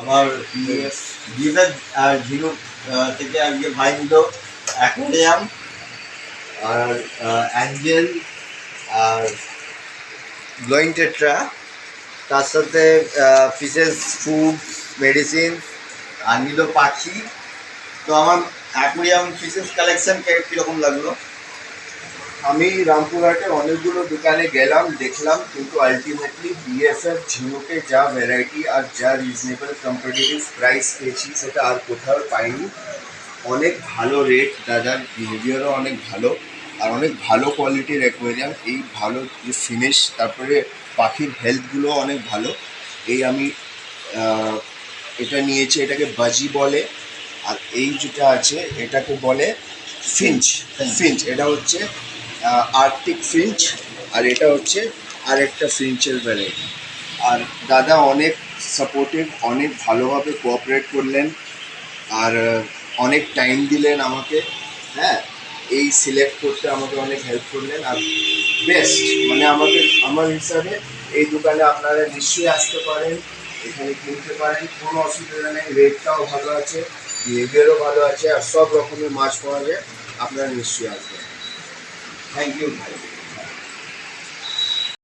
আমার বিএফএফ আর ঝিনুক থেকে আজকে ভাই নিল অ্যাকোয়ারিয়াম আর অ্যাঞ্জেল আর গ্লোয়িং টেট্রা, তার সাথে ফিশেস ফুড মেডিসিন আর নিল পাখি। তো আমার অ্যাকোয়ারিয়াম ফিশেস কালেকশন কীরকম লাগলো? আমি রামপুরহাটে অনেকগুলো দোকানে গেলাম, দেখলাম, কিন্তু আলটিমেটলি বিএফএফ ঝিনুকে যা ভ্যারাইটি আর যা রিজনেবল কম্পিটিটিভ প্রাইস পেয়েছি সেটা আর কোথাও পাইনি। অনেক ভালো রেট, দাদার বিহেভিয়ারও অনেক ভালো, আর অনেক ভালো কোয়ালিটির অ্যাকোয়ারিয়াম। এই ভালো যে ফিনিশ, তারপরে পাখির হেলথগুলো অনেক ভালো। এই আমি এটা নিয়েছি, এটাকে বাজি বলে, আর এই যেটা আছে এটাকে বলে ফিঞ্চ। এটা হচ্ছে আর্কটিক ফিঞ্চ, আর এটা হচ্ছে আরেকটা ফিঞ্চের ভ্যারাইটি। আর দাদা অনেক সাপোর্টিভ, অনেক ভালোভাবে কোঅপারেট করলেন, আর অনেক টাইম দিলেন আমাকে। হ্যাঁ, এই সিলেক্ট করতে আমাকে অনেক হেল্প করলেন, আর বেস্ট মানে আমার হিসাবে এই দোকানে আপনারা নিশ্চয়ই আসতে পারেন, এখানে কিনতে পারেন, কোনো অসুবিধা নেই। রেটটাও ভালো আছে, বিহেভিয়ারও ভালো আছে, আর সব রকমের মাছ পাওয়া যায়। আপনারা নিশ্চয়ই আসবেন। থ্যাংক ইউ ভাই।